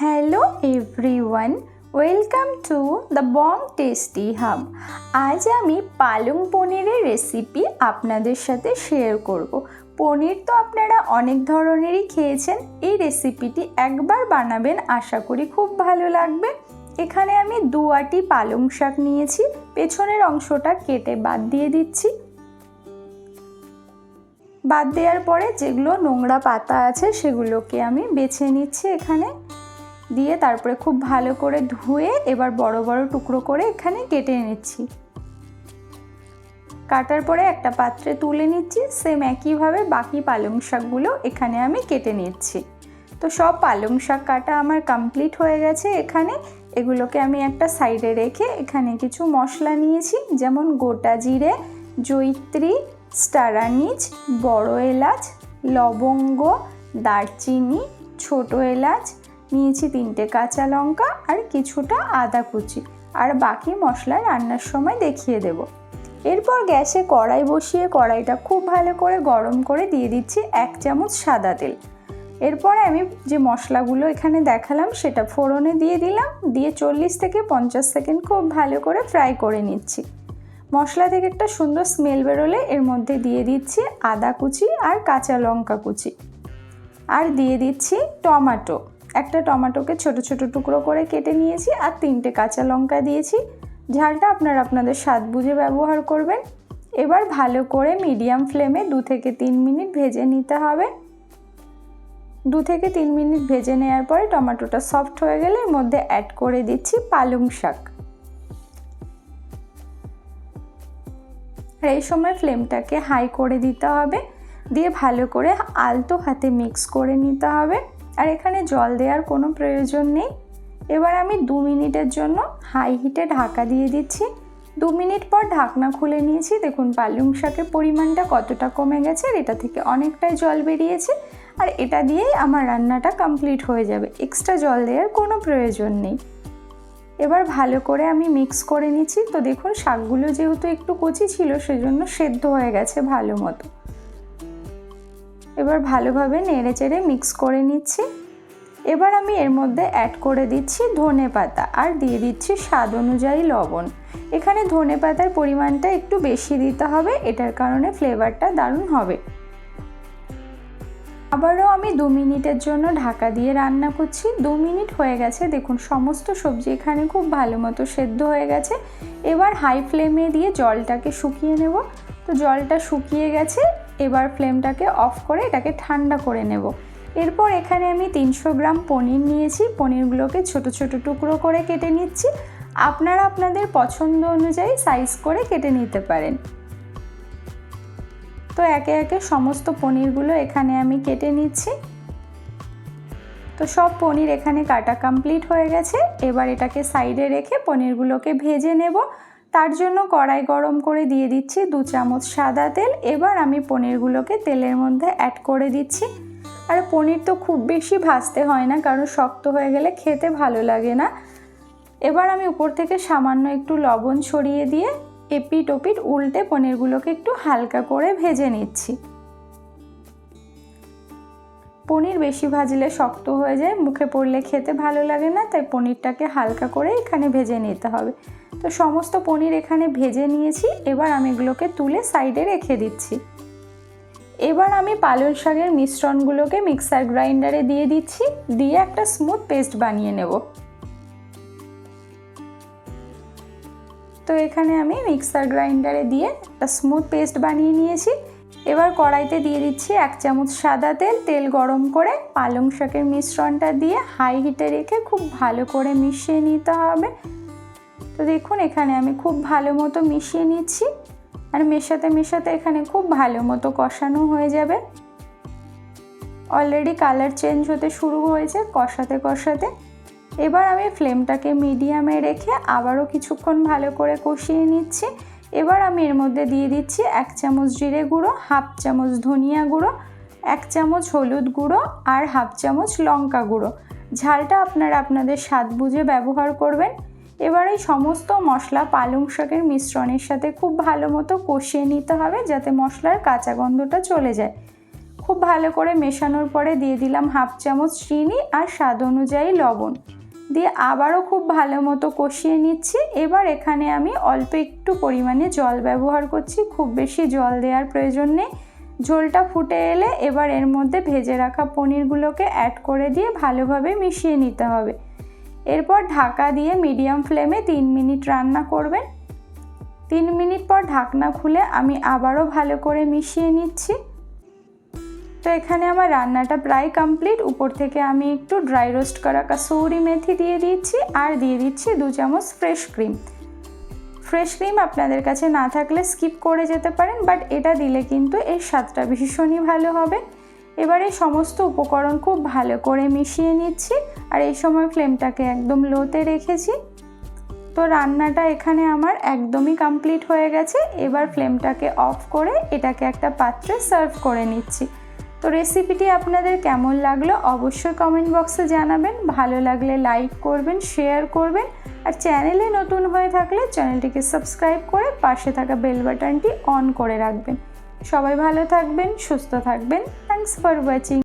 Hello everyone, welcome to the Bong tasty hub. আজ আমি পালং পনিরের রেসিপি আপনাদের সাথে শেয়ার করব। পনির তো আপনারা অনেক ধরনেরই খেয়েছেন, এই রেসিপিটি একবার বানাবেন, আশা করি খুব ভালো লাগবে। এখানে আমি 2 আঁটি পালং শাক নিয়েছি, পেছনের অংশটা কেটে বাদ দিয়ে দিচ্ছি। বাদ দেওয়ার পরে যেগুলো নোংরা পাতা আছে সেগুলোকে আমি বেছে নিচ্ছি এখানে দিয়ে, তারপরে খুব ভালো করে ধুয়ে এবার বড় বড় টুকরো করে এখানে কেটে নিচ্ছি। কাটার পরে একটা পাত্রে তুলে নিচ্ছি। সেম একইভাবে বাকি পালং শাকগুলো এখানে আমি কেটে নিচ্ছি। তো সব পালং শাক কাটা আমার কমপ্লিট হয়ে গেছে। এখানে এগুলোকে আমি একটা সাইডে রেখে এখানে কিছু মশলা নিয়েছি, যেমন গোটা জিরে, জয়িত্রী, স্টার আনিজ, বড় এলাচ, লবঙ্গ, দারচিনি, ছোট এলাচ নিয়েছি, 3টে কাঁচা লঙ্কা আর কিছুটা আদা কুচি, আর বাকি মশলা রান্নার সময় দেখিয়ে দেব। এরপর গ্যাসে কড়াই বসিয়ে কড়াইটা খুব ভালো করে গরম করে দিয়ে দিচ্ছি 1 চামচ সাদা তেল। এরপরে আমি যে মশলাগুলো এখানে দেখালাম সেটা ফোড়নে দিয়ে দিলাম, দিয়ে 40 থেকে 50 সেকেন্ড খুব ভালো করে ফ্রাই করে নিচ্ছি। মশলা থেকে একটা সুন্দর স্মেল বেরোলে এর মধ্যে দিয়ে দিচ্ছি আদা কুচি আর কাঁচা লঙ্কা কুচি, আর দিয়ে দিচ্ছি টমেটো। একটা টমেটোকে ছোট ছোট টুকরো করে কেটে নিয়েছি, আর 3টে কাঁচা লঙ্কা দিয়েছি। ঝালটা আপনারা আপনাদের স্বাদ বুঝে ব্যবহার করবেন। এবার ভালো করে মিডিয়াম ফ্লেমে 2 থেকে 3 মিনিট ভেজে নিতে হবে। 2 থেকে 3 মিনিট ভেজে নেওয়ার পরে টমেটোটা সফট হয়ে গেলে এর মধ্যে অ্যাড করে দিচ্ছি পালং শাক। আর এই সময় ফ্লেমটাকে হাই করে দিতে হবে, দিয়ে ভালো করে আলতো হাতে মিক্স করে নিতে হবে। আর এখানে জল দেওয়ার কোনো প্রয়োজন নেই। এবার আমি 2 মিনিটের জন্য হাই হিটে ঢাকা দিয়ে দিচ্ছি। 2 মিনিট পর ঢাকনা খুলে নিয়েছি। দেখুন পালং শাকের পরিমাণটা কতটা কমে গেছে, আর এটা থেকে অনেকটাই জল বেরিয়েছে। আর এটা দিয়েই আমার রান্নাটা কমপ্লিট হয়ে যাবে, এক্সট্রা জল দেওয়ার কোনো প্রয়োজন নেই। এবার ভালো করে আমি মিক্স করে নিচ্ছি। তো দেখুন শাকগুলো যেহেতু একটু কচি ছিল সেজন্য সেদ্ধ হয়ে গেছে ভালো মতো। এবার ভালোভাবে নেড়ে চেড়ে মিক্স করে নিচ্ছি। এবার আমি এর মধ্যে অ্যাড করে দিচ্ছি ধনে পাতা, আর দিয়ে দিচ্ছি স্বাদ অনুযায়ী লবণ। এখানে ধনে পাতার পরিমাণটা একটু বেশি দিতে হবে, এটার কারণে ফ্লেভারটা দারুণ হবে। আবারও আমি 2 মিনিটের জন্য ঢাকা দিয়ে রান্না করছি। 2 মিনিট হয়ে গেছে, দেখুন সমস্ত সবজি এখানে খুব ভালো মতো সেদ্ধ হয়ে গেছে। এবার হাই ফ্লেমে দিয়ে জলটাকে শুকিয়ে নেব। তো জলটা শুকিয়ে গেছে, এবার ফ্লেমটাকে অফ করে এটাকে ঠান্ডা করে নেব। এরপর এখানে আমি 300 গ্রাম পনির নিয়েছি, পনিরগুলোকে ছোট ছোট টুকরো করে কেটে নিচ্ছি। আপনারা আপনাদের পছন্দ অনুযায়ী সাইজ করে কেটে নিতে পারেন। তো একে একে সমস্ত পনিরগুলো এখানে আমি কেটে নিচ্ছি। তো সব পনির এখানে কাটা কমপ্লিট হয়ে গেছে। এবার এটাকে সাইডে রেখে পনিরগুলোকে ভেজে নেব। তার জন্য কড়াই গরম করে দিয়ে দিচ্ছি 2 চামচ সাদা তেল। এবার আমি পনিরগুলোকে তেলের মধ্যে অ্যাড করে দিচ্ছি। আর পনির তো খুব বেশি ভাজতে হয় না, কারণ শক্ত হয়ে গেলে খেতে ভালো লাগে না। এবার আমি উপর থেকে সামান্য একটু লবণ ছড়িয়ে দিয়ে এপিট ওপিট উল্টে পনিরগুলোকে একটু হালকা করে ভেজে নিচ্ছি। পনির বেশি ভাজলে শক্ত হয়ে যায়, মুখে পড়লে খেতে ভালো লাগে না, তাই পনিরটাকে হালকা করে এখানে ভেজে নিতে হবে। তো সমস্ত পনির এখানে ভেজে নিয়েছি। এবার আমি এগুলোকে তুলে সাইডে রেখে দিচ্ছি। এবার আমি পালং শাকের মিশ্রণগুলোকে মিক্সার গ্রাইন্ডারে দিয়ে দিচ্ছি, দিয়ে একটা স্মুথ পেস্ট বানিয়ে নেব। তো এখানে আমি মিক্সার গ্রাইন্ডারে দিয়ে একটা স্মুথ পেস্ট বানিয়ে নিয়েছি। এবার কড়াইতে দিয়ে দিচ্ছি 1 চামচ সাদা তেল। তেল গরম করে পালং শাকের মিশ্রণটা দিয়ে হাই হিটে রেখে খুব ভালো করে মিশিয়ে নিতে হবে। তো দেখুন এখানে আমি খুব ভালো মতো মিশিয়ে নিচ্ছি, আর মেশাতে মেশাতে এখানে খুব ভালো মতো কষানো হয়ে যাবে। অলরেডি কালার চেঞ্জ হতে শুরু হয়েছে কষাতে কষাতে। এবার আমি ফ্লেমটাকে মিডিয়ামে রেখে আবারও কিছুক্ষণ ভালো করে কষিয়ে নিচ্ছি। এবার আমি এর মধ্যে দিয়ে দিচ্ছি 1 চামচ জিরে গুঁড়ো, 1/2 চামচ ধনিয়া গুঁড়ো, 1 চামচ হলুদ গুঁড়ো, আর 1/2 চামচ লঙ্কা গুঁড়ো। ঝালটা আপনারা আপনাদের স্বাদ বুঝে ব্যবহার করবেন। এবার এই সমস্ত মশলা পালং শাকের মিশ্রণের সাথে খুব ভালো মতো কষিয়ে নিতে হবে, যাতে মশলার কাঁচা গন্ধটা চলে যায়। খুব ভালো করে মেশানোর পরে দিয়ে দিলাম হাফ চামচ চিনি আর স্বাদ অনুযায়ী লবণ দিয়ে আবারও খুব ভালো মতো কষিয়ে নিচ্ছি। এবার এখানে আমি অল্প একটু পরিমাণে জল ব্যবহার করছি, খুব বেশি জল দেওয়ার প্রয়োজন নেই। ঝোলটা ফুটে এলে এবার এর মধ্যে ভেজে রাখা পনিরগুলোকে অ্যাড করে দিয়ে ভালোভাবে মিশিয়ে নিতে হবে। এরপর ঢাকা দিয়ে মিডিয়াম ফ্লেমে 3 মিনিট রান্না করবেন। 3 মিনিট পর ঢাকনা খুলে আমি আবারও ভালো করে মিশিয়ে নিচ্ছি। তো এখানে আমার রান্নাটা প্রায় কমপ্লিট। উপর থেকে আমি একটু ড্রাই রোস্ট করা কাসুরি মেথি দিয়ে দিচ্ছি আর দিয়ে দিচ্ছি 2 চামচ ফ্রেশ ক্রিম। ফ্রেশ ক্রিম আপনাদের কাছে না থাকলে স্কিপ করে যেতে পারেন, বাট এটা দিলে কিন্তু এর স্বাদটা ভীষণই ভালো হবে। এবার এই সমস্ত উপকরণ খুব ভালো করে মিশিয়ে নিচ্ছি আর এই সময় ফ্লেমটাকে একদম লোতে রেখেছি। তো রান্নাটা এখানে আমার একদমই কমপ্লিট হয়ে গেছে। এবার ফ্লেমটাকে অফ করে এটাকে একটা পাত্রে সার্ভ করে নিচ্ছি। তো রেসিপিটি আপনাদের কেমন লাগলো অবশ্যই কমেন্ট বক্সে জানাবেন। ভালো লাগলে লাইক করবেন, শেয়ার করবেন আর চ্যানেলে নতুন হয়ে থাকলে চ্যানেলটিকে সাবস্ক্রাইব করে পাশে থাকা বেল বাটনটি অন করে রাখবেন। সবাই ভালো থাকবেন, সুস্থ থাকবেন। Thanks for watching.